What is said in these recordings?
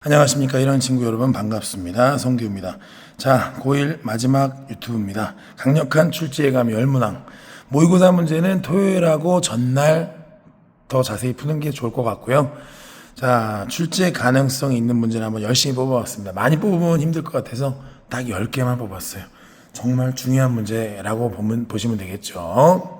안녕하십니까. 이런 친구 여러분 반갑습니다. 성규입니다. 자, 고1 마지막 유튜브입니다. 강력한 출제예감 열문항. 모의고사 문제는 토요일하고 전날 더 자세히 푸는 게 좋을 것 같고요. 자, 출제 가능성이 있는 문제는 한번 열심히 뽑아봤습니다. 많이 뽑으면 힘들 것 같아서 딱 10개만 뽑았어요. 정말 중요한 문제라고 보시면 되겠죠.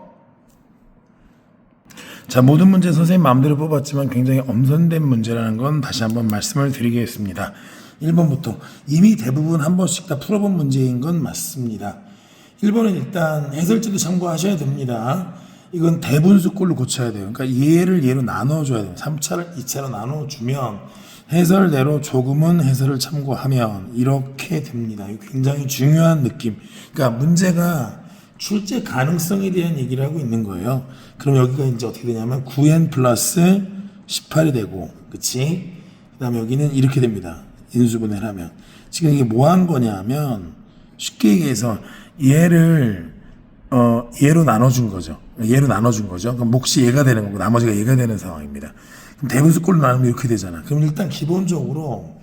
자, 모든 문제 선생님 마음대로 뽑았지만 굉장히 엄선된 문제라는 건 다시 한번 말씀을 드리겠습니다. 1번부터 이미 대부분 한 번씩 다 풀어본 문제인 건 맞습니다. 1번은 일단 해설지도 참고하셔야 됩니다. 이건 대분수꼴로 고쳐야 돼요. 그러니까 얘를 얘로 나눠줘야 돼요. 3차를 2차로 나눠주면 해설대로 조금은 해설을 참고하면 이렇게 됩니다. 이거 굉장히 중요한 느낌. 그러니까 문제가 출제 가능성에 대한 얘기를 하고 있는 거예요. 그럼 여기가 이제 어떻게 되냐면 9n 플러스 18이 되고, 그치? 그 다음에 여기는 이렇게 됩니다. 인수분해를 하면. 지금 이게 뭐 한 거냐면, 쉽게 얘기해서 얘를, 얘로 나눠준 거죠. 얘로 나눠준 거죠. 그럼 몫이 얘가 되는 거고, 나머지가 얘가 되는 상황입니다. 그럼 대분수꼴로 나누면 이렇게 되잖아. 그럼 일단 기본적으로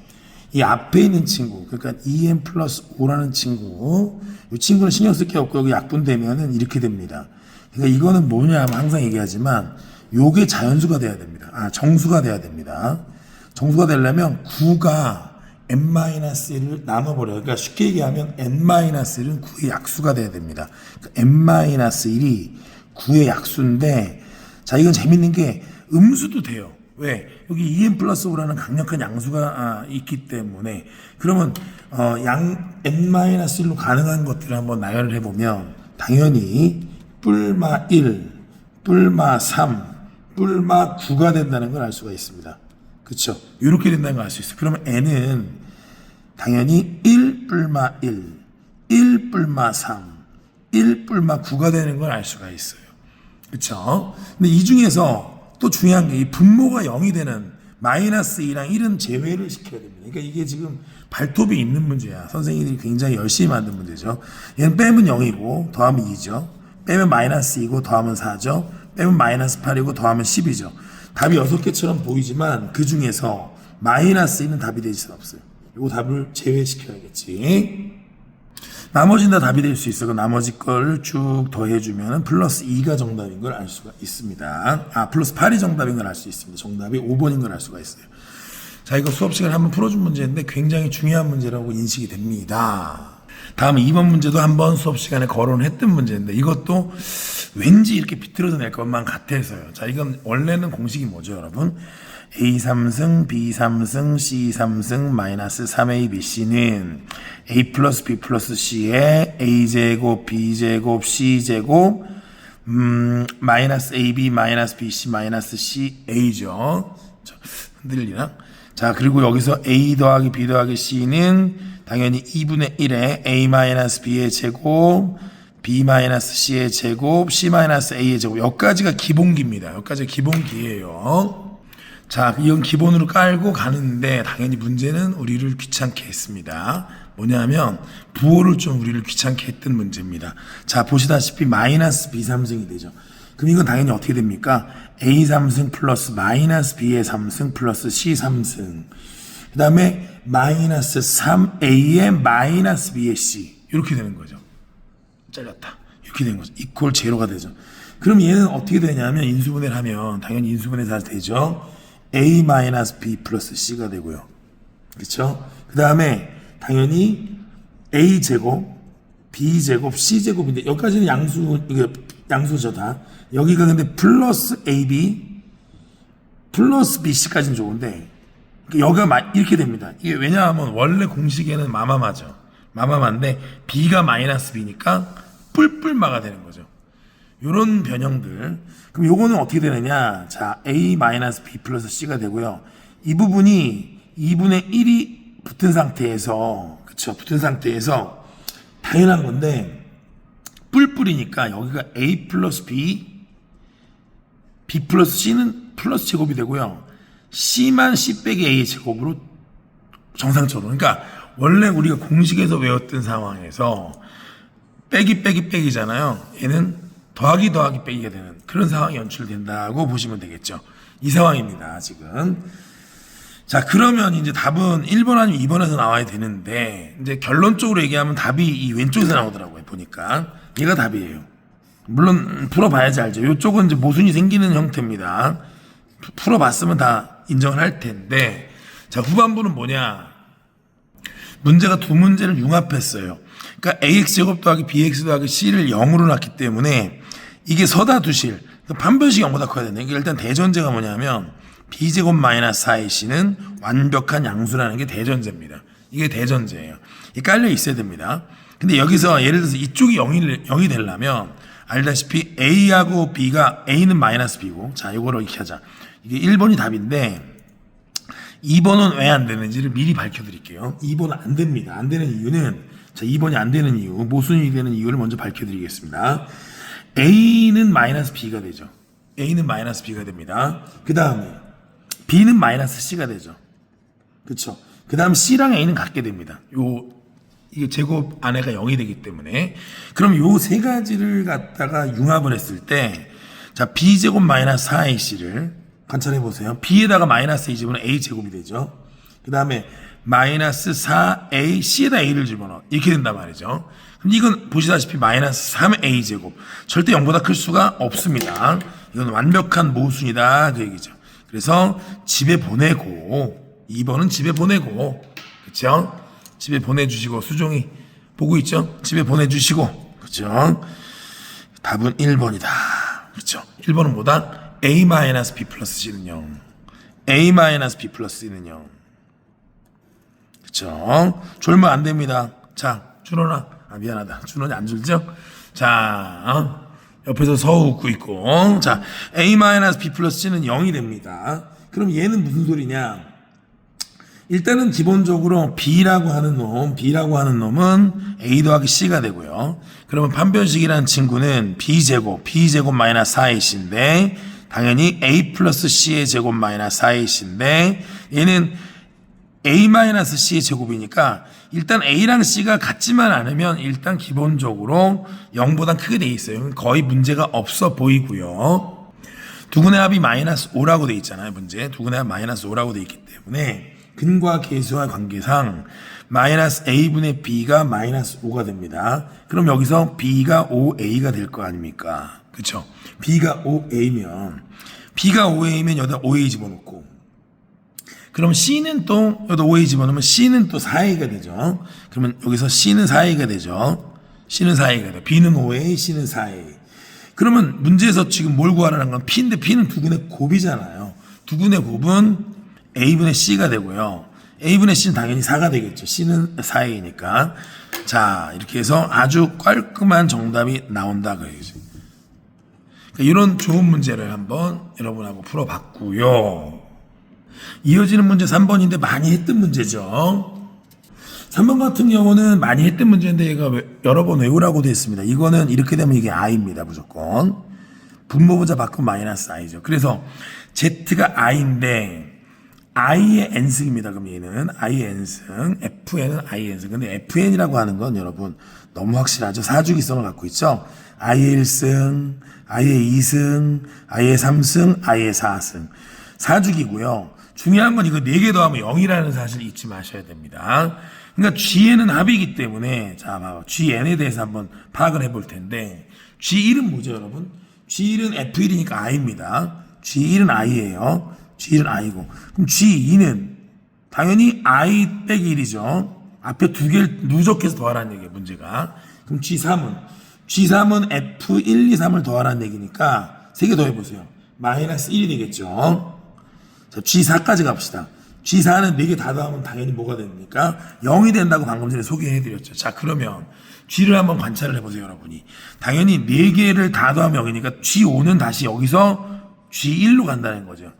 이 앞에 있는 친구, 그러니까 2n 플러스 5라는 친구, 이 친구는 신경 쓸 게 없고 여기 약분되면은 이렇게 됩니다. 그러니까 이거는 뭐냐 하면 항상 얘기하지만 요게 자연수가 돼야 됩니다. 정수가 돼야 됩니다. 정수가 되려면 9가 n-1을 나눠버려요. 그러니까 쉽게 얘기하면 n-1은 9의 약수가 돼야 됩니다. 그러니까 n-1이 9의 약수인데, 자, 이건 재밌는 게 음수도 돼요. 왜? 여기 2n 플러스 5라는 강력한 양수가 있기 때문에. 그러면 n-1로 가능한 것들을 한번 나열을 해보면 당연히 뿔마 1, 뿔마 3, 뿔마 9가 된다는 걸 알 수가 있습니다. 그렇죠? 이렇게 된다는 걸 알 수 있어요. 그러면 n은 당연히 1 뿔마 1, 1 뿔마 3, 1 뿔마 9가 되는 걸 알 수가 있어요. 그렇죠? 근데 이 중에서 또 중요한 게 이 분모가 0이 되는 마이너스 2랑 1은 제외를 시켜야 됩니다. 그러니까 이게 지금 발톱이 있는 문제야. 선생님들이 굉장히 열심히 만든 문제죠. 얘는 빼면 0이고 더하면 2죠. 빼면 마이너스 2고 더하면 4죠. 빼면 마이너스 8이고 더하면 10이죠. 답이 6개처럼 보이지만 그 중에서 마이너스 2는 답이 될 수 없어요. 이거 답을 제외시켜야겠지. 나머지는 다 답이 될 수 있어. 그 나머지 걸 쭉 더해주면 플러스 2가 정답인 걸 알 수가 있습니다. 플러스 8이 정답인 걸 알 수 있습니다. 정답이 5번인 걸 알 수가 있어요. 자, 이거 수업 시간에 한번 풀어준 문제인데 굉장히 중요한 문제라고 인식이 됩니다. 다음 2번 문제도 한번 수업 시간에 거론했던 문제인데 이것도 왠지 이렇게 비틀어서 낼 것만 같아서요. 자, 이건 원래는 공식이 뭐죠, 여러분? A3승, B3승, C3승, 마이너스 3ABC는 A 플러스 B 플러스 C에 A제곱, B제곱, C제곱, 마이너스 AB, 마이너스 BC, 마이너스 CA죠. 흔들리나? 자, 그리고 여기서 A 더하기 B 더하기 C는 당연히 2분의 1에 A 마이너스 B의 제곱, B 마이너스 C의 제곱, C 마이너스 A의 제곱. 여기까지가 기본기입니다. 여기까지가 기본기예요. 자, 이건 기본으로 깔고 가는데 당연히 문제는 우리를 귀찮게 했습니다. 뭐냐면 부호를 좀 우리를 귀찮게 했던 문제입니다. 자, 보시다시피 마이너스 B3승이 되죠. 그럼 이건 당연히 어떻게 됩니까? A3승 플러스 마이너스 B의 3승 플러스 C3승. 그 다음에 마이너스 3A의 마이너스 B의 C. 이렇게 되는 거죠. 잘렸다. 이렇게 되는 거죠. 이퀄 제로가 되죠. 그럼 얘는 어떻게 되냐면 인수분해를 하면 당연히 인수분해 잘 되죠. A-B 플러스 C가 되고요. 그렇죠? 그 다음에 당연히 A제곱, B제곱, C제곱인데 여기까지는 양수죠 다. 여기가 근데 플러스 AB, 플러스 BC까지는 좋은데 여기가 이렇게 됩니다. 이게 왜냐하면 원래 공식에는 마마마죠. 마마마인데 B가 마이너스 B니까 뿔뿔마가 되는 거죠. 요런 변형들. 그럼 요거는 어떻게 되느냐? 자, A-B 플러스 C가 되고요. 이 부분이 2분의 1이 붙은 상태에서, 그쵸? 붙은 상태에서 당연한 건데, 뿔뿔이니까 여기가 A 플러스 B, B 플러스 C는 플러스 제곱이 되고요. C만 C 빼기 A의 제곱으로 정상적으로. 그러니까 원래 우리가 공식에서 외웠던 상황에서 빼기잖아요. 얘는 더하기 빼기가 되는 그런 상황이 연출된다고 보시면 되겠죠. 이 상황입니다, 지금. 자, 그러면 이제 답은 1번 아니면 2번에서 나와야 되는데, 이제 결론적으로 얘기하면 답이 이 왼쪽에서 나오더라고요, 보니까. 얘가 답이에요. 물론, 풀어봐야지 알죠. 이쪽은 이제 모순이 생기는 형태입니다. 풀어봤으면 다 인정을 할 텐데, 자, 후반부는 뭐냐. 문제가 두 문제를 융합했어요. 그러니까 AX제곱 더하기 BX 더하기 C를 0으로 놨기 때문에, 이게 서다 두실, 판별식 0보다 커야 된다. 이게 일단 대전제가 뭐냐면, B제곱 마이너스 4AC는 완벽한 양수라는 게 대전제입니다. 이게 대전제예요. 이게 깔려 있어야 됩니다. 근데 여기서 예를 들어서 이쪽이 0이 되려면 알다시피 A하고 B가 A는 마이너스 B고, 자, 이거를 이렇게 하자. 이게 1번이 답인데 2번은 왜 안 되는지를 미리 밝혀드릴게요. 2번은 안 됩니다. 안 되는 이유는, 자, 2번이 안 되는 이유, 모순이 되는 이유를 먼저 밝혀드리겠습니다. A는 마이너스 B가 되죠. A는 마이너스 B가 됩니다. 그 다음에 B는 마이너스 C가 되죠. 그쵸? 그 다음 C랑 A는 같게 됩니다. 이게 제곱 안에가 0이 되기 때문에. 그럼 요 세 가지를 갖다가 융합을 했을 때, 자, B제곱 마이너스 4AC를 관찰해 보세요. B에다가 마이너스 A 집어넣으면 A제곱이 되죠. 그 다음에 마이너스 4A, C에다 A를 집어넣어. 이렇게 된단 말이죠. 그럼 이건 보시다시피 마이너스 3A제곱. 절대 0보다 클 수가 없습니다. 이건 완벽한 모순이다. 그 얘기죠. 그래서 집에 보내고, 2번은 집에 보내고, 그쵸? 집에 보내주시고, 수종이 보고 있죠? 집에 보내주시고, 그쵸? 답은 1번이다. 그쵸? 1번은 뭐다? A-B 플러스 C는 0. A-B 플러스 C는 0. 그쵸? 졸면 안 됩니다. 자, 준원아. 미안하다. 준원이 안 졸죠? 자, 옆에서 서우 웃고 있고. 자, A-B 플러스 C는 0이 됩니다. 그럼 얘는 무슨 소리냐? 일단은 기본적으로 B라고 하는 놈은 A 더하기 C가 되고요. 그러면 판별식이라는 친구는 B제곱 마이너스 4AC인데, 당연히 A 플러스 C의 제곱 마이너스 4AC인데, 얘는 A-C의 제곱이니까 일단 A랑 C가 같지만 않으면 일단 기본적으로 0보다 크게 돼 있어요. 거의 문제가 없어 보이고요. 두근의 합이 마이너스 5라고 돼 있잖아요. 문제. 두근의 합 마이너스 5라고 돼 있기 때문에 근과 계수와 관계상 마이너스 A분의 B가 마이너스 5가 됩니다. 그럼 여기서 B가 5A가 될 거 아닙니까? 그쵸? B가 5A면 여기다 5A 집어넣고, 그럼 C는 또 여기다 5A 집어넣으면 C는 또 4A가 되죠. 그러면 여기서 C는 4A가 되죠. C는 4A가 돼요. B는 5A, C는 4A. 그러면 문제에서 지금 뭘 구하라는 건 P인데 P는 두근의 곱이잖아요. 두근의 곱은 A분의 C가 되고요. A분의 C는 당연히 4가 되겠죠. C는 4A니까. 자, 이렇게 해서 아주 깔끔한 정답이 나온다. 그러죠. 그러니까 이런 좋은 문제를 한번 여러분하고 풀어봤고요. 이어지는 문제 3번인데 많이 했던 문제죠. 3번 같은 경우는 많이 했던 문제인데 얘가 여러 번 외우라고 되어 있습니다. 이거는 이렇게 되면 이게 I입니다. 무조건. 분모보자 바꾸면 마이너스 I죠. 그래서 Z가 I인데 I의 n승입니다. 그럼 얘는 I의 n승, Fn은 I의 n승. 근데 Fn이라고 하는 건 여러분 너무 확실하죠. 사주기성을 갖고 있죠. I의 1승, I의 2승, I의 3승, I의 4승. 사주기고요. 중요한 건 이거 4개 더하면 0이라는 사실 잊지 마셔야 됩니다. 그러니까 Gn은 합이기 때문에, 자, 봐봐. Gn에 대해서 한번 파악을 해볼 텐데, G1은 뭐죠, 여러분? G1은 F1이니까 I입니다. G1은 I예요. G1은 I고. 그럼 G2는 당연히 I 빼기 1이죠. 앞에 2개를 누적해서 더하라는 얘기예요, 문제가. 그럼 G3은 F1, 2, 3을 더하라는 얘기니까 3개 더해보세요. 마이너스 1이 되겠죠. 자, G4까지 갑시다. G4는 4개 다 더하면 당연히 뭐가 됩니까? 0이 된다고 방금 전에 소개해드렸죠. 자, 그러면 G를 한번 관찰을 해보세요, 여러분이. 당연히 4개를 다 더하면 0이니까 G5는 다시 여기서 G1로 간다는 거죠.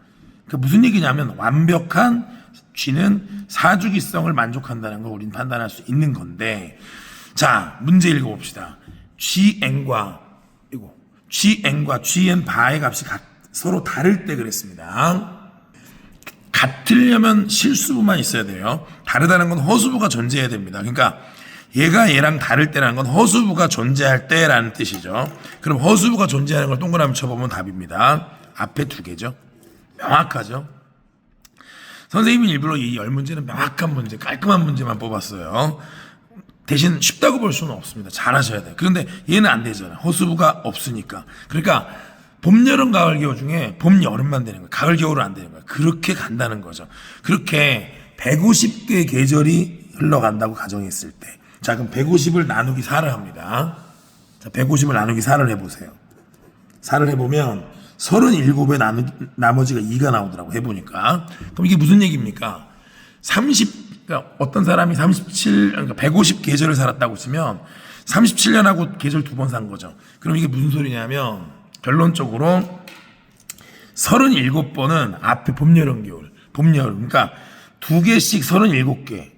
그러니까 무슨 얘기냐면 완벽한 G는 사주기성을 만족한다는 걸 우리는 판단할 수 있는 건데, 자, 문제 읽어봅시다. Gn과 Gn 바의 값이 서로 다를 때 그랬습니다. 같으려면 실수부만 있어야 돼요. 다르다는 건 허수부가 존재해야 됩니다. 그러니까 얘가 얘랑 다를 때라는 건 허수부가 존재할 때라는 뜻이죠. 그럼 허수부가 존재하는 걸 동그라미 쳐보면 답입니다. 앞에 2개죠. 명확하죠. 선생님이 일부러 이 10문제는 명확한 문제, 깔끔한 문제만 뽑았어요. 대신 쉽다고 볼 수는 없습니다. 잘하셔야 돼요. 그런데 얘는 안 되잖아요. 허수부가 없으니까. 그러니까 봄, 여름, 가을, 겨울 중에 봄, 여름만 되는 거예요. 가을, 겨울은 안 되는 거예요. 그렇게 간다는 거죠. 그렇게 150개의 계절이 흘러간다고 가정했을 때. 자, 그럼 150을 나누기 4를 합니다. 자, 150을 나누기 4를 해보세요. 4를 해보면 37에 나머지가 2가 나오더라고, 해보니까. 그럼 이게 무슨 얘기입니까? 그러니까 어떤 사람이 150 계절을 살았다고 치면 37년하고 계절 2번 산 거죠. 그럼 이게 무슨 소리냐면 결론적으로 37번은 앞에 봄, 여름, 겨울, 봄, 여름. 그러니까 2개씩 37개.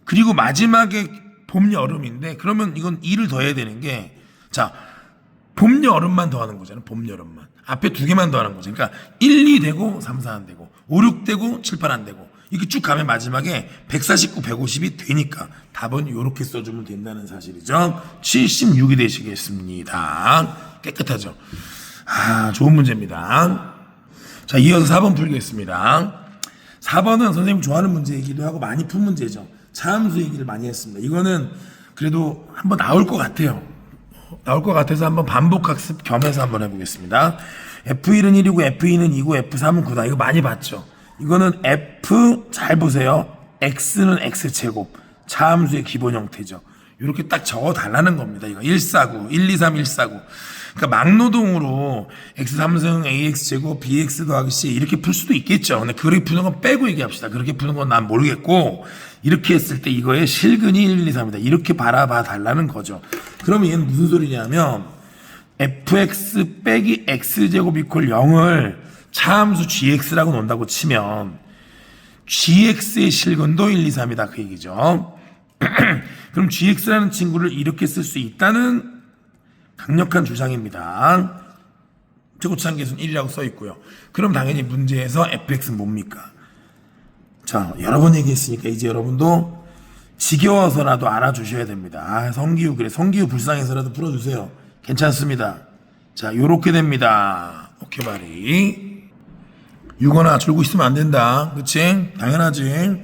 그리고 마지막에 봄, 여름인데 그러면 이건 2를 더해야 되는 게, 자, 봄, 여름만 더하는 거잖아요. 봄, 여름만. 앞에 2개만 더하는 거죠. 그러니까 1, 2 되고 3, 4 안 되고 5, 6 되고 7, 8 안 되고 이렇게 쭉 가면 마지막에 149, 150이 되니까 답은 이렇게 써주면 된다는 사실이죠. 76이 되시겠습니다. 깨끗하죠. 아, 좋은 문제입니다. 자, 이어서 4번 풀겠습니다. 4번은 선생님 좋아하는 문제이기도 하고 많이 푼 문제죠. 차함수 얘기를 많이 했습니다. 이거는 그래도 한번 나올 것 같아요. 나올 것 같아서 한번 반복학습 겸해서 한번 해보겠습니다. F1은 1이고 F2는 2고 F3은 9다. 이거 많이 봤죠. 이거는 F, 잘 보세요. X는 X제곱, 차함수의 기본 형태죠. 이렇게 딱 적어 달라는 겁니다. 이거 149, 1, 2, 3, 149. 그러니까 막노동으로 X3승 AX제곱 BX 더하기 C 이렇게 풀 수도 있겠죠. 근데 그렇게 푸는 건 빼고 얘기합시다. 그렇게 푸는 건 난 모르겠고, 이렇게 했을 때 이거의 실근이 1, 2, 3이다. 이렇게 바라봐 달라는 거죠. 그러면 얘는 무슨 소리냐면 fx 빼기 x제곱 이퀄 0을 차함수 gx라고 놓는다고 치면 gx의 실근도 1, 2, 3이다. 그 얘기죠. 그럼 gx라는 친구를 이렇게 쓸 수 있다는 강력한 주장입니다. 최고차항계수는 1이라고 써 있고요. 그럼 당연히 문제에서 fx는 뭡니까? 자, 여러 번 얘기했으니까 이제 여러분도 지겨워서라도 알아주셔야 됩니다. 아, 성기후, 그래. 성기후 불쌍해서라도 풀어주세요. 괜찮습니다. 자, 요렇게 됩니다. 오케이, 말이. 6거나 줄고 있으면 안 된다. 그치? 당연하지.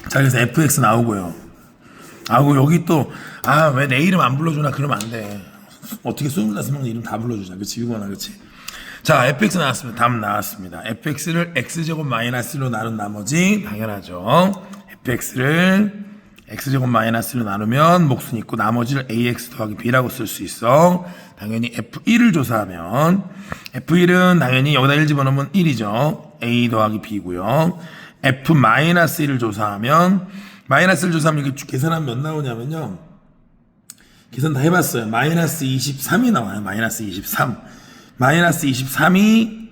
자, 그래서 fx 나오고요. 아고, 여기 또, 아, 왜 내 이름 안 불러주나? 그러면 안 돼. 어떻게 25명 이름 다 불러주자. 그치? 6거나, 그치? 자, fx 나왔습니다. 답 나왔습니다. fx를 x제곱 마이너스로 나눈 나머지, 당연하죠. fx를 x제곱 마이너스로 나누면 목순 있고 나머지를 ax 더하기 b라고 쓸 수 있어. 당연히 f1을 조사하면 f1은 당연히 여기다 1 집어넣으면 1이죠. a 더하기 b고요. f-1을 조사하면 마이너스를 조사하면 이게 계산하면 몇 나오냐면요. 계산 다 해봤어요. 마이너스 23이 나와요. 마이너스 23. 마이너스 23이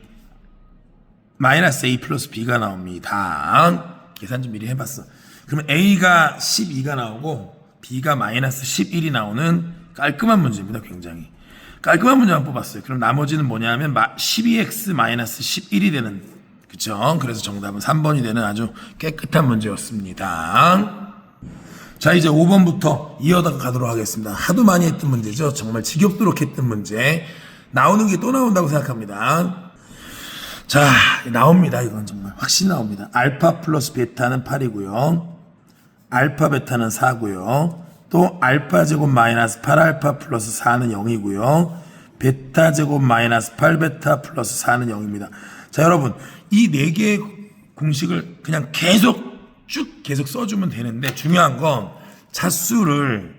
마이너스 a 플러스 b가 나옵니다. 계산 좀 미리 해봤어. 그러면 a가 12가 나오고 b가 마이너스 11이 나오는 깔끔한 문제입니다. 굉장히 깔끔한 문제만 뽑았어요. 그럼 나머지는 뭐냐면 12x 마이너스 11이 되는, 그쵸? 그래서 정답은 3번이 되는 아주 깨끗한 문제였습니다. 자, 이제 5번부터 이어가 가도록 하겠습니다. 하도 많이 했던 문제죠. 정말 지겹도록 했던 문제. 나오는 게 또 나온다고 생각합니다. 자, 나옵니다. 이건 정말 확실히 나옵니다. 알파 플러스 베타는 8이고요. 알파 베타는 4고요. 또 알파 제곱 마이너스 8알파 플러스 4는 0이고요. 베타 제곱 마이너스 8베타 플러스 4는 0입니다. 자, 여러분, 이 4개의 공식을 그냥 계속 써주면 되는데, 중요한 건 차수를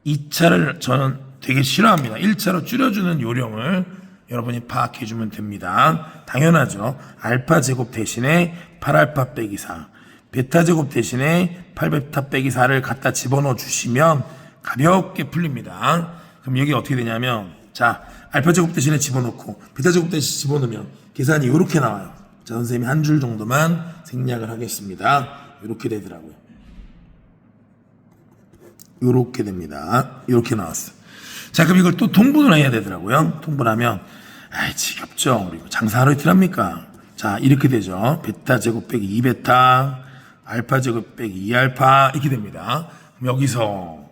2차를 저는 되게 싫어합니다. 1차로 줄여주는 요령을 여러분이 파악해주면 됩니다. 당연하죠. 알파 제곱 대신에 8알파 빼기 4, 베타 제곱 대신에 8베타 빼기 4를 갖다 집어넣어 주시면 가볍게 풀립니다. 그럼 여기 어떻게 되냐면, 자, 알파 제곱 대신에 집어넣고 베타 제곱 대신에 집어넣으면 계산이 이렇게 나와요. 자, 선생님이 한 줄 정도만 생략을 하겠습니다. 이렇게 되더라고요. 이렇게 됩니다. 이렇게 나왔어요. 자, 그럼 이걸 또 통분을 해야 되더라고요. 통분하면, 아이, 지겹죠. 그리고 장사 하루 이틀 합니까? 자, 이렇게 되죠. 베타 제곱 빼기 2베타, 알파 제곱 빼기 2알파, 이렇게 됩니다. 그럼 여기서,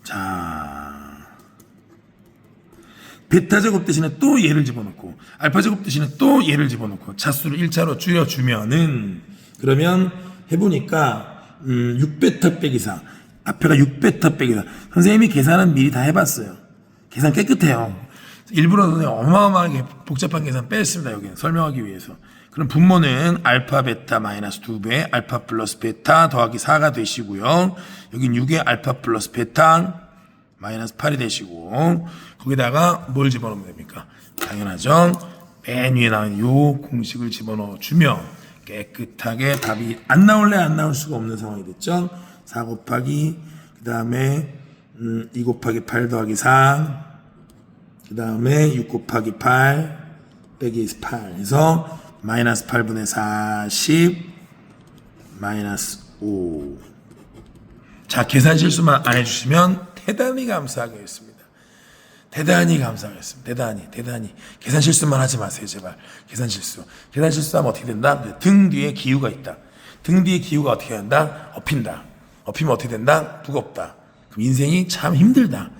자, 베타 제곱 대신에 또 얘를 집어넣고 알파 제곱 대신에 또 얘를 집어넣고 차수를 1차로 줄여주면은 그러면 해보니까 6베타 빼기 4 앞에가 6베타 빼기 4 선생님이 계산은 미리 다 해봤어요. 계산 깨끗해요. 일부러 선생님 어마어마하게 복잡한 계산 뺐습니다. 여기는 설명하기 위해서. 그럼 분모는 알파 베타 마이너스 2배 알파 플러스 베타 더하기 4가 되시고요. 여긴 6에 알파 플러스 베타 마이너스 8이 되시고 거기다가 뭘 집어넣으면 됩니까? 당연하죠. 맨 위에 나온 요 공식을 집어넣어 주면 깨끗하게 답이 안 나올래 안 나올 수가 없는 상황이 됐죠. 4 곱하기 그 다음에 2 곱하기 8 더하기 4 그 다음에 6 곱하기 8 빼기 8 해서 마이너스 8분의 40 마이너스 5. 자, 계산 실수만 안 해주시면 대단히 감사하겠습니다. 대단히 감사하겠습니다. 대단히. 계산 실수만 하지 마세요, 제발. 계산 실수하면 어떻게 된다? 등 뒤에 기우가 있다. 등 뒤에 기우가 어떻게 한다? 엎인다. 엎이면 어떻게 된다? 무겁다. 그럼 인생이 참 힘들다.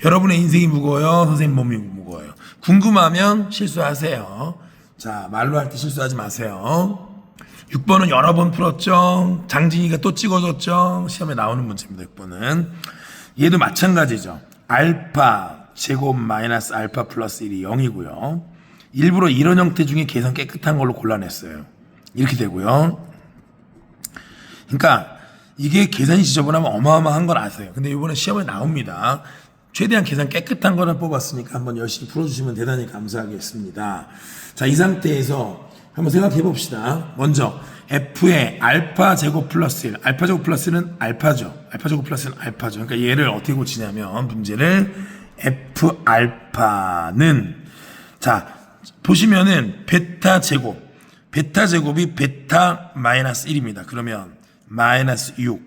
여러분의 인생이 무거워요? 선생님 몸이 무거워요? 궁금하면 실수하세요. 자, 말로 할 때 실수하지 마세요. 6번은 여러 번 풀었죠. 장진이가 또 찍어줬죠. 시험에 나오는 문제입니다. 6번은. 얘도 마찬가지죠. 알파 제곱 마이너스 알파 플러스 1이 0이고요. 일부러 이런 형태 중에 계산 깨끗한 걸로 골라냈어요. 이렇게 되고요. 그러니까 이게 계산이 지저분하면 어마어마한 걸 아세요. 근데 이번에 시험에 나옵니다. 최대한 계산 깨끗한 거를 뽑았으니까 한번 열심히 풀어주시면 대단히 감사하겠습니다. 자, 이 상태에서 한번 생각해 봅시다. 먼저 F의 알파 제곱 플러스 1. 알파 제곱 플러스 1은 알파죠. 알파 제곱 플러스는 알파죠. 그러니까 얘를 어떻게 고치냐면 문제를 F 알파는 자, 보시면은 베타 제곱이 베타 마이너스 1입니다. 그러면 마이너스 6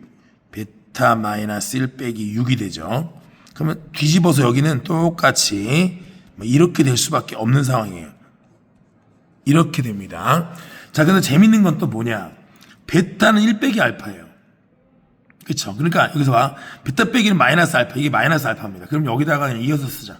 베타 마이너스 1 빼기 6이 되죠. 그러면 뒤집어서 여기는 똑같이 이렇게 될 수밖에 없는 상황이에요. 이렇게 됩니다. 자, 근데 재밌는 건 또 뭐냐? 베타는 1 빼기 알파예요. 그렇죠? 그러니까 여기서 봐. 베타 빼기는 마이너스 알파. 이게 마이너스 알파입니다. 그럼 여기다가 그냥 이어서 쓰자.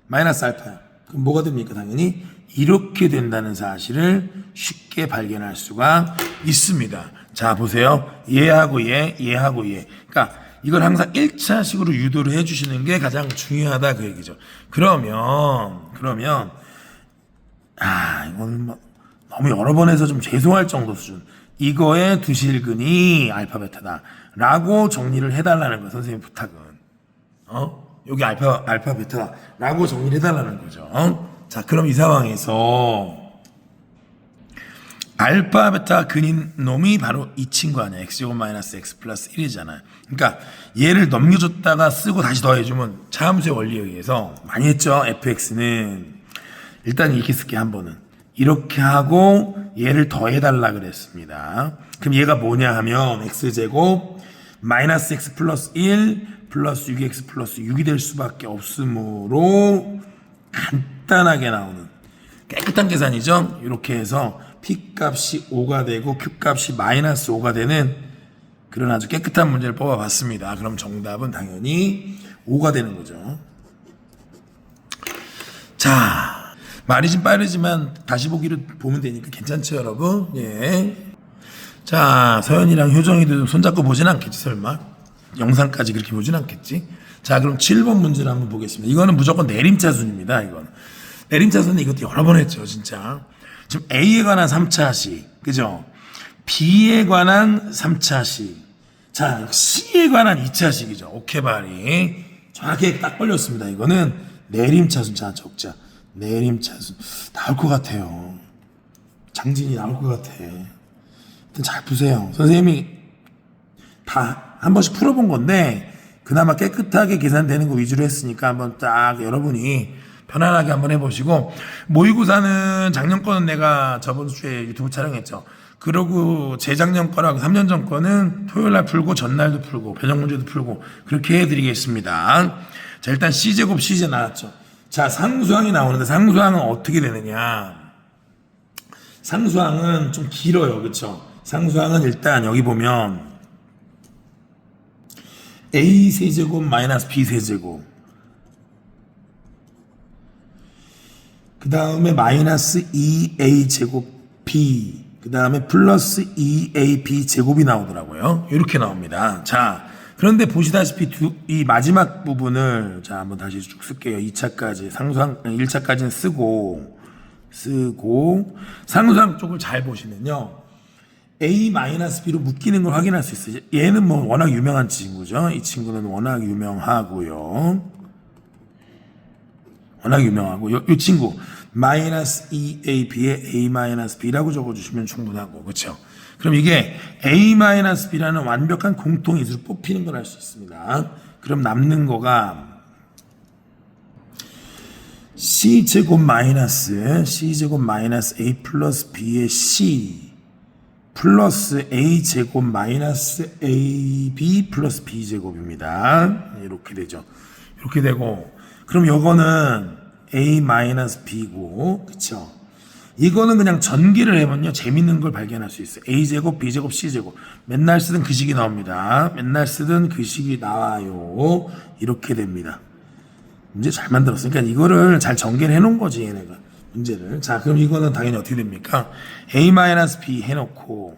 마이너스 알파야. 그럼 뭐가 됩니까? 당연히 이렇게 된다는 사실을 쉽게 발견할 수가 있습니다. 자, 보세요. 얘하고 얘하고 얘. 그러니까 이걸 항상 1차식으로 유도를 해주시는 게 가장 중요하다 그 얘기죠. 그러면 이거는 너무 여러 번 해서 좀 죄송할 정도 수준. 이거의 두실근이 알파 베타다 라고 정리를 해달라는 거예요. 선생님 부탁은. 여기 알파 베타다 라고 정리를 해달라는 거죠. 자, 그럼 이 상황에서 알파 베타 근인 놈이 바로 이 친구 아니야. x제곱 마이너스 x 플러스 1이잖아요. 그러니까 얘를 넘겨줬다가 쓰고 다시 더해주면 차함수의 원리에 의해서 많이 했죠. fx는 일단 이렇게 쓸게 한 번은 이렇게 하고 얘를 더해달라 그랬습니다. 그럼 얘가 뭐냐 하면 x제곱 마이너스 x 플러스 1 플러스 6x 플러스 6이 될 수밖에 없으므로 간단하게 나오는 깨끗한 계산이죠. 이렇게 해서 P값이 5가 되고 Q값이 마이너스 5가 되는 그런 아주 깨끗한 문제를 뽑아봤습니다. 그럼 정답은 당연히 5가 되는 거죠. 자, 말이 좀 빠르지만 다시 보기로 보면 되니까 괜찮죠, 여러분? 예. 자, 서연이랑 효정이도 손잡고 보진 않겠지, 설마? 영상까지 그렇게 보진 않겠지? 자, 그럼 7번 문제를 한번 보겠습니다. 이거는 무조건 내림차순입니다, 이건. 내림차순은 이것도 여러 번 했죠, 진짜. 지금 A에 관한 3차식, 그죠? B에 관한 3차식. 자, C에 관한 2차식이죠. 오케바리. 정확하게 딱 걸렸습니다. 이거는 내림차순. 자, 적자. 내림차순. 나올 것 같아요. 장진이 나올 것 같아. 일단 잘 푸세요. 선생님이 다 한 번씩 풀어본 건데, 그나마 깨끗하게 계산되는 거 위주로 했으니까 한번 딱 여러분이 편안하게 한번 해보시고, 모의고사는 작년 거는 내가 저번 주에 유튜브 촬영했죠. 그러고 재작년 거랑 3년 전 거는 토요일날 풀고 전날도 풀고 배정 문제도 풀고 그렇게 해드리겠습니다. 자, 일단 C제곱 C제 나왔죠. 자, 상수항이 나오는데 상수항은 어떻게 되느냐. 상수항은 좀 길어요. 그쵸? 상수항은 일단 여기 보면 A 세제곱 마이너스 B 세제곱 그 다음에 마이너스 2a 제곱 b, 그 다음에 플러스 2ab 제곱이 나오더라고요. 이렇게 나옵니다. 자, 그런데 보시다시피 이 마지막 부분을 자 한번 다시 쭉 쓸게요. 2차까지 상수항 1차까지는 쓰고 상수항 쪽을 잘 보시면요. a-b로 묶이는 걸 확인할 수 있어요. 얘는 뭐 워낙 유명한 친구죠. 이 친구는 워낙 유명하고요. 이 친구 마이너스 2ab에 a-b라고 적어주시면 충분하고, 그렇죠? 그럼 이게 a-b라는 완벽한 공통인수로 뽑히는 걸 알 수 있습니다. 그럼 남는 거가 c제곱 마이너스 a 플러스 b의 c 플러스 a제곱 마이너스 ab 플러스 b제곱입니다. 이렇게 되죠. 이렇게 되고, 그럼 요거는 a 마이너스 b고, 그쵸? 이거는 그냥 전기를 해보면요 재밌는 걸 발견할 수 있어요. a제곱 b제곱 c제곱 맨날 쓰던 그 식이 나옵니다. 맨날 쓰던 그 식이 나와요. 이렇게 됩니다. 문제 잘 만들었어요. 그러니까 이거를 잘 전개를 해놓은 거지 얘네가 문제를. 자, 그럼 이거는 당연히 어떻게 됩니까? a-b 해놓고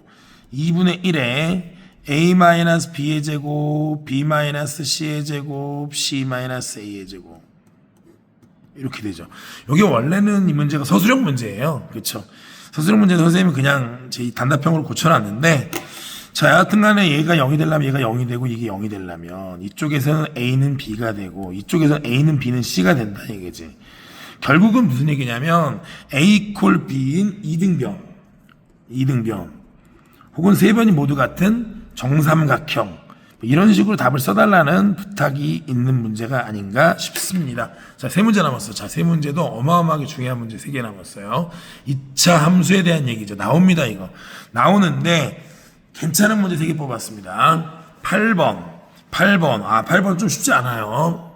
2분의 1에 a-b의 제곱 b-c의 제곱 c-a의 제곱 이렇게 되죠. 여기 원래는 이 문제가 서술형 문제예요. 그렇죠? 서술형 문제 선생님은 그냥 제 단답형으로 고쳐놨는데, 자, 여하튼 간에 얘가 0이 되려면 얘가 0이 되고 이게 0이 되려면 이쪽에서는 a는 b가 되고 이쪽에서는 a는 b는 c가 된다 얘기지. 결국은 무슨 얘기냐면 a 콜 b인 이등변 혹은 세 변이 모두 같은 정삼각형, 이런 식으로 답을 써달라는 부탁이 있는 문제가 아닌가 싶습니다. 자, 세 문제 남았어요. 자, 세 문제도 어마어마하게 중요한 문제 3개 남았어요. 2차 함수에 대한 얘기죠. 나옵니다, 이거. 나오는데 괜찮은 문제 3개 뽑았습니다. 8번. 8번 좀 쉽지 않아요.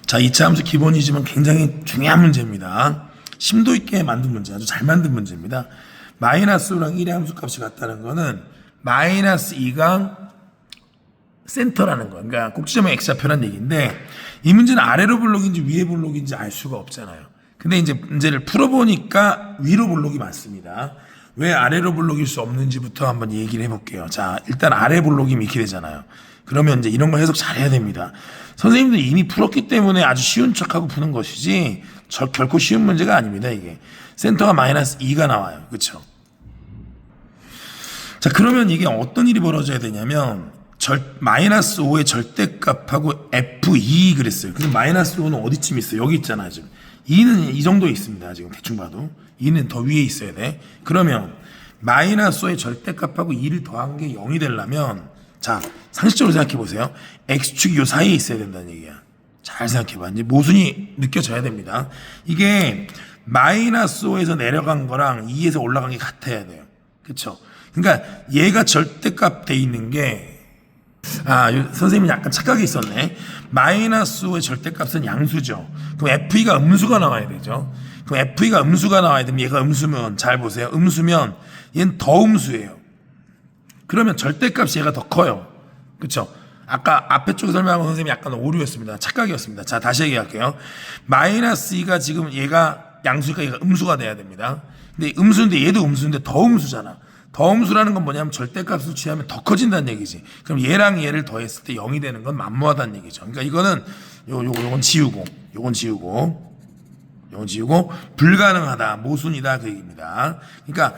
자, 2차 함수 기본이지만 굉장히 중요한 문제입니다. 심도 있게 만든 문제, 아주 잘 만든 문제입니다. 마이너스 5랑 1의 함수값이 같다는 거는 마이너스 2가 센터라는 거, 그러니까 꼭지점의 x좌표라는 얘기인데, 이 문제는 아래로 볼록인지 위에 볼록인지 알 수가 없잖아요. 근데 이제 문제를 풀어보니까 위로 볼록이 맞습니다. 왜 아래로 볼록일 수 없는지부터 한번 얘기를 해볼게요. 자, 일단 아래 볼록이면 이렇게 되잖아요. 그러면 이제 이런 거 해석 잘 해야 됩니다. 선생님들 이미 풀었기 때문에 아주 쉬운 척하고 푸는 것이지 결코 쉬운 문제가 아닙니다. 이게 센터가 마이너스 2가 나와요. 그렇죠? 자, 그러면 이게 어떤 일이 벌어져야 되냐면 마이너스 5의 절대값하고 F2 그랬어요. 그럼 마이너스 5는 어디쯤 있어요? 여기 있잖아요. 지금 2는 이 정도에 있습니다. 지금 대충 봐도 2는 더 위에 있어야 돼. 그러면 마이너스 5의 절대값하고 2를 더한 게 0이 되려면, 자, 상식적으로 생각해 보세요. x축이 요 사이에 있어야 된다는 얘기야. 잘 생각해 봐. 이제 모순이 느껴져야 됩니다. 이게 마이너스 5에서 내려간 거랑 2에서 올라간 게 같아야 돼요. 그렇죠? 그러니까 얘가 절대값 돼 있는 게, 선생님이 약간 착각이 있었네. 마이너스 5의 절대값은 양수죠. 그럼 FE가 음수가 나와야 되죠. 그럼 FE가 음수가 나와야 되면 얘가 음수면, 잘 보세요. 음수면 얘는 더 음수예요. 그러면 절대값이 얘가 더 커요. 그렇죠? 아까 앞에 쪽 설명한 선생님이 약간 오류였습니다. 착각이었습니다. 자, 다시 얘기할게요. 마이너스 2가 지금 얘가 양수니까 얘가 음수가 돼야 됩니다. 근데 음수인데 얘도 음수인데 더 음수잖아. 더 음수라는 건 뭐냐면 절대값을 취하면 더 커진다는 얘기지. 그럼 얘랑 얘를 더했을 때 0이 되는 건 만무하다는 얘기죠. 그러니까 이거는 요건 지우고 불가능하다, 모순이다 그 얘기입니다. 그러니까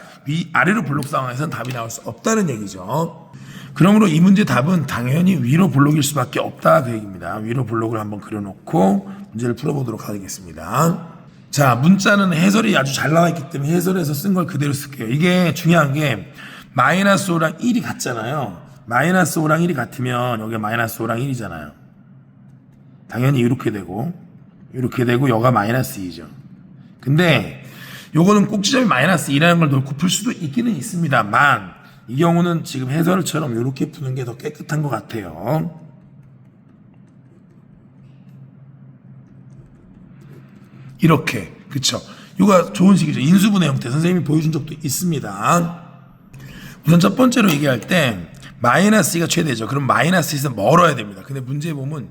아래로 블록 상황에서는 답이 나올 수 없다는 얘기죠. 그러므로 이 문제 답은 당연히 위로 블록일 수밖에 없다 그 얘기입니다. 위로 블록을 한번 그려놓고 문제를 풀어보도록 하겠습니다. 자, 문자는 해설이 아주 잘 나와 있기 때문에 해설에서 쓴 걸 그대로 쓸게요. 이게 중요한 게 마이너스 5랑 1이 같잖아요. 마이너스 5랑 1이 같으면 여기 마이너스 5랑 1이잖아요. 당연히 이렇게 되고 여가 마이너스 2죠. 근데 요거는 꼭지점이 마이너스 2라는 걸 놓고 풀 수도 있기는 있습니다만, 이 경우는 지금 해설처럼 이렇게 푸는 게 더 깨끗한 것 같아요. 이렇게, 그쵸? 이거 좋은 식이죠. 인수분해 형태 선생님이 보여준 적도 있습니다. 우선 첫 번째로 얘기할 때 마이너스 2가 최대죠. 그럼 마이너스 2에서 멀어야 됩니다. 근데 문제 보면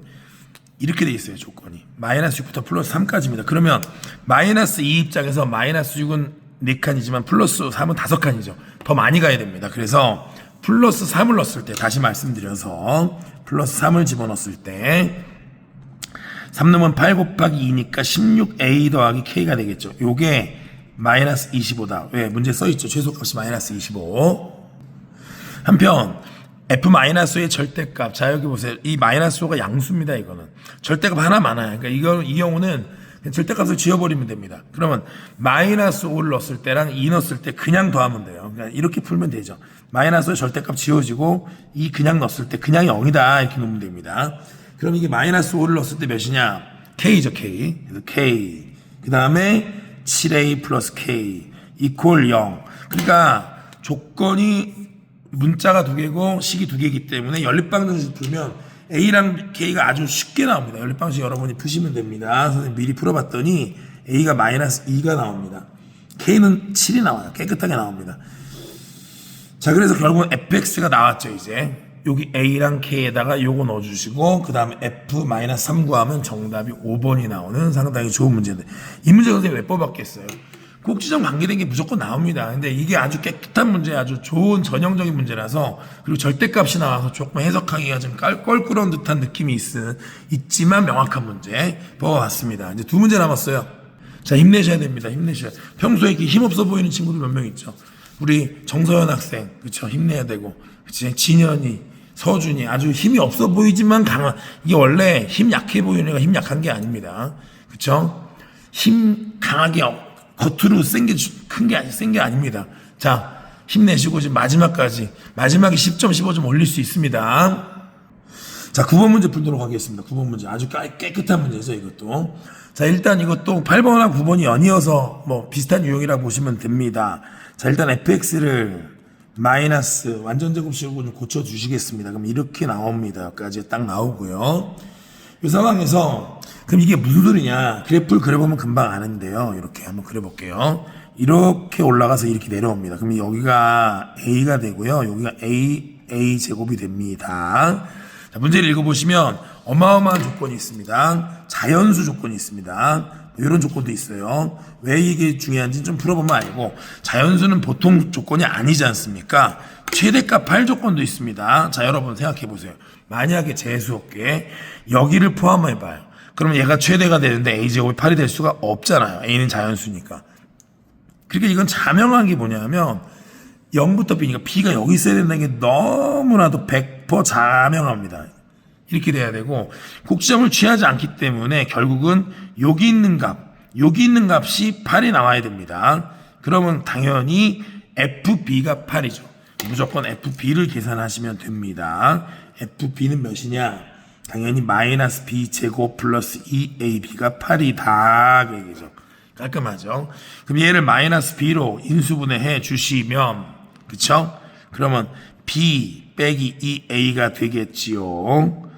이렇게 돼 있어요. 조건이 마이너스 6부터 플러스 3까지입니다. 그러면 마이너스 2 입장에서 마이너스 6은 4칸이지만 플러스 3은 5칸이죠. 더 많이 가야 됩니다. 그래서 플러스 3을 넣었을 때, 다시 말씀드려서 플러스 3을 집어넣었을 때 3 넣으면 8 곱하기 2니까 16a 더하기 k가 되겠죠. 요게 마이너스 25다. 왜? 문제 써있죠. 최소값이 마이너스 25. 한편 f-의 절대값. 자, 여기 보세요. 이 마이너스 5가 양수입니다. 이거는 절대값 하나 많아요. 그러니까 이 경우는 절대값을 지워버리면 됩니다. 그러면 마이너스 5를 넣었을 때랑 2 넣었을 때 그냥 더하면 돼요. 그러니까 이렇게 풀면 되죠. 마이너스 5 절대값 지워지고 2 그냥 넣었을 때 그냥 0이다 이렇게 놓으면 됩니다. 그럼 이게 마이너스 5를 넣었을 때 몇이냐? k죠. k. 그래서 k. 그 다음에 7a 플러스 k 이퀄 0. 그러니까 조건이 문자가 2개고 식이 2개이기 때문에 연립방정식 풀면 a랑 k가 아주 쉽게 나옵니다. 연립방정식 여러분이 푸시면 됩니다. 선생님 미리 풀어봤더니 a가 마이너스 2가 나옵니다. k는 7이 나와요. 깨끗하게 나옵니다. 자, 그래서 결국은 fx가 나왔죠. 이제 여기 a랑 k에다가 요거 넣어주시고 그 다음에 f-3 구하면 정답이 5번이 나오는 상당히 좋은 문제인데, 이 문제 선생님 왜 뽑았겠어요? 꼭지점 관계된 게 무조건 나옵니다. 근데 이게 아주 깨끗한 문제, 아주 좋은 전형적인 문제라서, 그리고 절대값이 나와서 조금 해석하기가 좀 껄끄러운 듯한 느낌이 있지만 명확한 문제 뽑아봤습니다. 이제 2문제 남았어요. 자, 힘내셔야 됩니다. 힘내셔야. 평소에 이렇게 힘없어 보이는 친구들 몇 명 있죠. 우리 정서연 학생, 그쵸? 힘내야 되고, 그치? 진현이, 서준이 아주 힘이 없어 보이지만 강한, 이게 원래 힘 약해 보이는 애가 힘 약한 게 아닙니다. 그쵸? 힘 강하게 겉으로 큰 게 아닙니다. 자, 힘내시고 지금 마지막에 10점, 15점 올릴 수 있습니다. 자, 9번 문제 풀도록 하겠습니다. 9번 문제. 아주 깨끗한 문제죠, 이것도. 자, 일단 이것도 8번하고 9번이 연이어서 뭐 비슷한 유형이라 보시면 됩니다. 자, 일단 fx를 마이너스 완전 제곱식으로 좀 고쳐주시겠습니다. 그럼 이렇게 나옵니다. 여기까지 딱 나오고요. 이 상황에서 그럼 이게 무슨 소리냐? 그래프를 그려보면 금방 아는데요. 이렇게 한번 그려볼게요. 이렇게 올라가서 이렇게 내려옵니다. 그럼 여기가 a가 되고요. 여기가 a 제곱이 됩니다. 자, 문제를 읽어보시면 어마어마한 조건이 있습니다. 자연수 조건이 있습니다. 이런 조건도 있어요. 왜 이게 중요한지 좀 풀어보면 알고, 자연수는 보통 조건이 아니지 않습니까? 최대값 8 조건도 있습니다. 자, 여러분 생각해 보세요. 만약에 재수없게 여기를 포함해봐요. 그러면 얘가 최대가 되는데 a제곱이 8이 될 수가 없잖아요. a는 자연수니까. 그러니까 이건 자명한 게 뭐냐면 0부터 b니까 b가 여기 있어야 된다는 게 너무나도 100% 자명합니다. 이렇게 돼야 되고, 곡지점을 취하지 않기 때문에 결국은 여기 있는 값이 8이 나와야 됩니다. 그러면 당연히 fb가 8이죠. 무조건 fb를 계산하시면 됩니다. fb는 몇이냐? 당연히 마이너스 b 제곱 플러스 2ab가 8이다. 그 얘기죠. 깔끔하죠? 그럼 얘를 마이너스 b로 인수분해해 주시면, 그쵸? 그러면 b 빼기 2a가 되겠지요.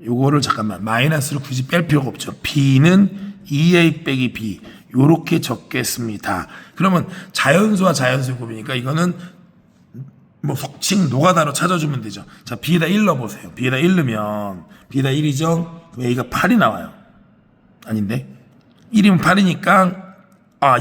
요거를 잠깐만 마이너스를 굳이 뺄 필요가 없죠. b는 2a 빼기 b 요렇게 적겠습니다. 그러면 자연수와 자연수의 곱이니까 이거는 뭐 속칭 노가다로 찾아주면 되죠. 자, b에다 1 넣어보세요. b에다 1 넣으면 b에다 1이죠. 그럼 a가 8이 나와요. 아닌데 1이면 8이니까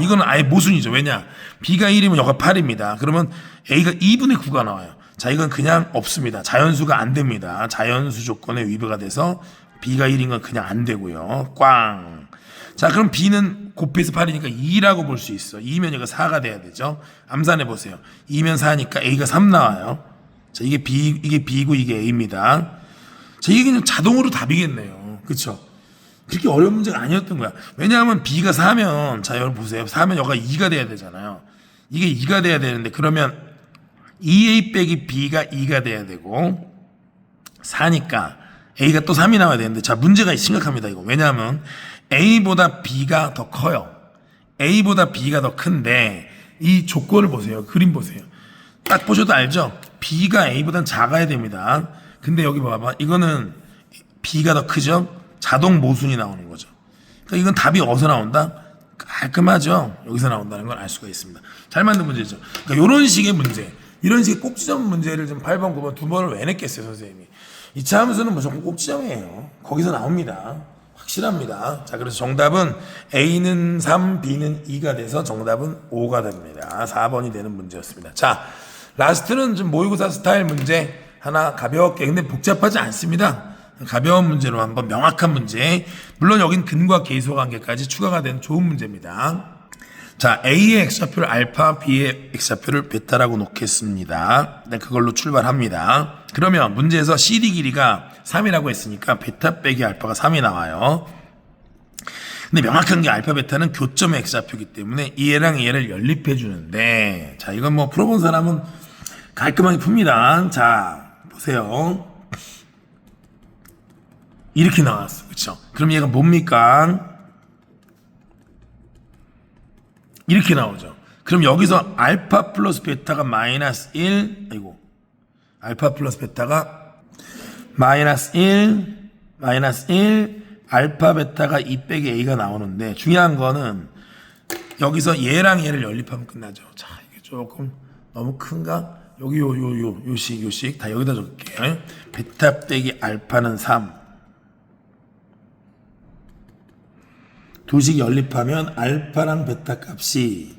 이거는 아예 모순이죠. 왜냐? b가 1이면 여기가 8입니다. 그러면 a가 2분의 9가 나와요. 자, 이건 그냥 없습니다. 자연수가 안 됩니다. 자연수 조건에 위배가 돼서 b가 1인 건 그냥 안 되고요. 꽝. 자, 그럼 b는 곱해서 8이니까 2라고 볼 수 있어. 2면 이거 4가 돼야 되죠. 암산해 보세요. 2면 4니까 a가 3 나와요. 자, 이게 b고 이게 a입니다. 자, 이게 그냥 자동으로 답이겠네요. 그쵸? 그렇게 어려운 문제가 아니었던 거야. 왜냐하면 b가 4면, 자, 여러분 보세요. 4면 여기가 2가 돼야 되잖아요. 이게 2가 돼야 되는데, 그러면 2a 빼기 b가 2가 돼야 되고, 4니까 a가 또 3이 나와야 되는데, 자, 문제가 심각합니다, 이거. 왜냐하면 a보다 b가 더 커요. a보다 b가 더 큰데, 이 조건을 보세요. 그림 보세요. 딱 보셔도 알죠? b가 a보다는 작아야 됩니다. 근데 여기 봐봐. 이거는 b가 더 크죠? 자동 모순이 나오는 거죠. 그러니까 이건 답이 어디서 나온다? 깔끔하죠? 여기서 나온다는 걸 알 수가 있습니다. 잘 만든 문제죠. 그러니까 이런 식의 문제, 이런 식의 꼭지점 문제를 좀 8번, 9번 두 번을 왜 냈겠어요, 선생님이? 2차 함수는 무조건 꼭지점이에요. 거기서 나옵니다. 확실합니다. 자, 그래서 정답은 A는 3, B는 2가 돼서 정답은 5가 됩니다. 4번이 되는 문제였습니다. 자, 라스트는 좀 모의고사 스타일 문제 하나 가볍게, 근데 복잡하지 않습니다. 가벼운 문제로 한번 명확한 문제. 물론 여긴 근과 계수 관계까지 추가가 된 좋은 문제입니다. 자, A의 X좌표를 알파, B의 X좌표를 베타라고 놓겠습니다. 네, 그걸로 출발합니다. 그러면 문제에서 CD 길이가 3이라고 했으니까 베타 빼기 알파가 3이 나와요. 근데 명확한 게 알파, 베타는 교점의 X좌표이기 때문에 얘랑 얘를 연립해 주는데, 자, 이건 뭐 풀어본 사람은 깔끔하게 풉니다. 자, 보세요. 이렇게 나왔어. 그쵸? 그럼 얘가 뭡니까? 이렇게 나오죠. 그럼 여기서 알파 플러스 베타가 마이너스 1, 알파 플러스 베타가 마이너스 1, 알파 베타가 2 빼기 A가 나오는데, 중요한 거는 여기서 얘랑 얘를 연립하면 끝나죠. 자, 이게 조금 너무 큰가? 여기 요식 다 여기다 적을게요. 베타 빼기 알파는 3. 두식 연립하면 알파랑 베타 값이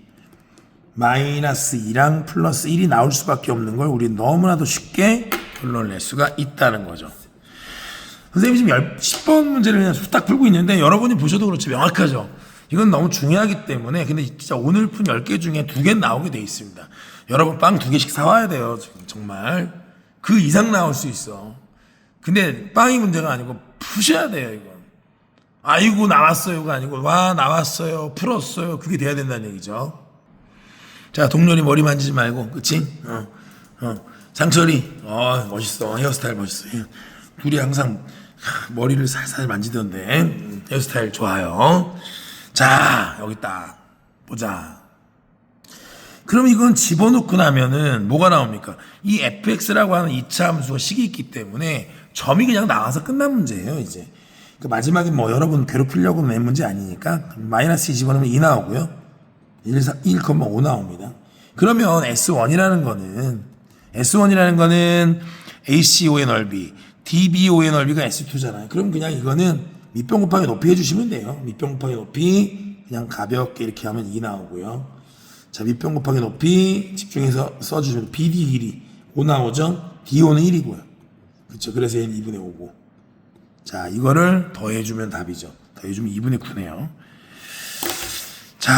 마이너스 2랑 플러스 1이 나올 수밖에 없는 걸 우리 너무나도 쉽게 결론을 낼 수가 있다는 거죠. 선생님이 지금 10번 문제를 그냥 딱 풀고 있는데 여러분이 보셔도 그렇지 명확하죠. 이건 너무 중요하기 때문에. 근데 진짜 오늘 푼 10개 중에 2개 나오게 돼 있습니다. 여러분 빵 2개씩 사와야 돼요. 정말 그 이상 나올 수 있어. 근데 빵이 문제가 아니고 푸셔야 돼요. 이거 아이고 나왔어요가 아니고 와 나왔어요, 풀었어요, 그게 돼야 된다는 얘기죠. 자, 동료님 머리 만지지 말고, 그치? 장철이 멋있어, 헤어스타일 멋있어. 둘이 항상 머리를 살살 만지던데 헤어스타일 좋아요. 자, 여기 딱 보자. 그럼 이건 집어넣고 나면은 뭐가 나옵니까? 이 fx라고 하는 2차 함수가 식이 있기 때문에 점이 그냥 나와서 끝난 문제예요. 이제 그 마지막에 뭐 여러분 괴롭히려고 낸 문제 아니니까 마이너스 2 집어넣으면 2 나오고요. 1,5 나옵니다. 그러면 S1이라는 거는 ACO의 넓이, DBO의 넓이가 S2잖아요. 그럼 그냥 이거는 밑변 곱하기 높이 해주시면 돼요. 밑변 곱하기 높이 그냥 가볍게 이렇게 하면 2 나오고요. 자, 밑변 곱하기 높이 집중해서 써주시면 BD 길이 5 나오죠. DO는 1이고요. 그렇죠. 그래서 얘는 2분의 5고. 자, 이거를 더해주면 답이죠. 더해주면 2분의 9네요. 자,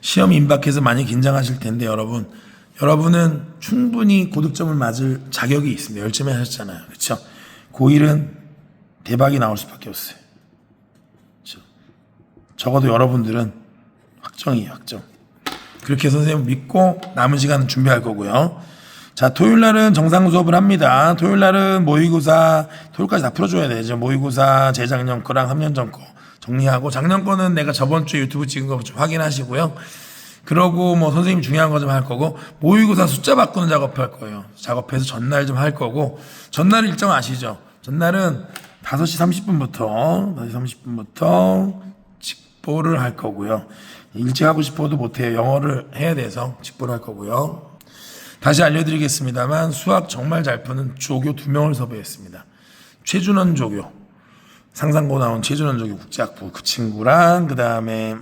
시험 임박해서 많이 긴장하실 텐데 여러분은 충분히 고득점을 맞을 자격이 있습니다. 열심히 하셨잖아요. 그렇죠? 고1은 대박이 나올 수밖에 없어요. 그렇죠? 적어도 여러분들은 확정이에요. 확정. 그렇게 선생님 믿고 남은 시간은 준비할 거고요. 자, 토요일날은 정상 수업을 합니다. 토요일날은 모의고사, 토요일까지 다 풀어줘야 되죠. 모의고사 재작년 거랑 3년 전 거 정리하고, 작년 거는 내가 저번 주에 유튜브 찍은 거 좀 확인하시고요. 그러고 뭐 선생님 중요한 거 좀 할 거고, 모의고사 숫자 바꾸는 작업할 거예요. 작업해서 전날 좀 할 거고, 전날 일정 아시죠? 전날은 5시 30분부터 직보를 할 거고요. 일찍 하고 싶어도 못해요. 영어를 해야 돼서 직보를 할 거고요. 다시 알려드리겠습니다만 수학 정말 잘 푸는 조교 2명을 섭외했습니다. 최준원 조교, 상상고 나온 최준원 조교 국제학부 그 친구랑, 그 다음에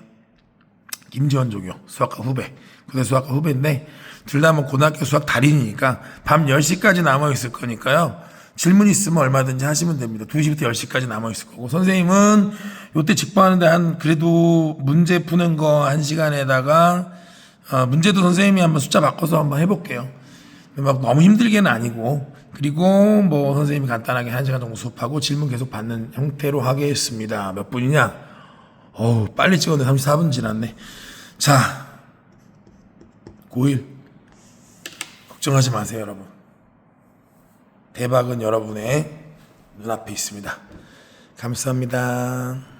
김지원 조교 수학과 후배, 고대 수학과 후배인데 둘 다 뭐 고등학교 수학 달인이니까 밤 10시까지 남아있을 거니까요. 질문 있으면 얼마든지 하시면 됩니다. 2시부터 10시까지 남아있을 거고, 선생님은 요때 직보하는데 한 그래도 문제 푸는 거 1시간에다가 문제도 선생님이 한번 숫자 바꿔서 한번 해볼게요. 막 너무 힘들게는 아니고, 그리고 뭐 선생님이 간단하게 1시간 정도 수업하고 질문 계속 받는 형태로 하겠습니다. 몇 분이냐? 빨리 찍었는데 34분 지났네. 자, 고1 걱정하지 마세요, 여러분. 대박은 여러분의 눈앞에 있습니다. 감사합니다.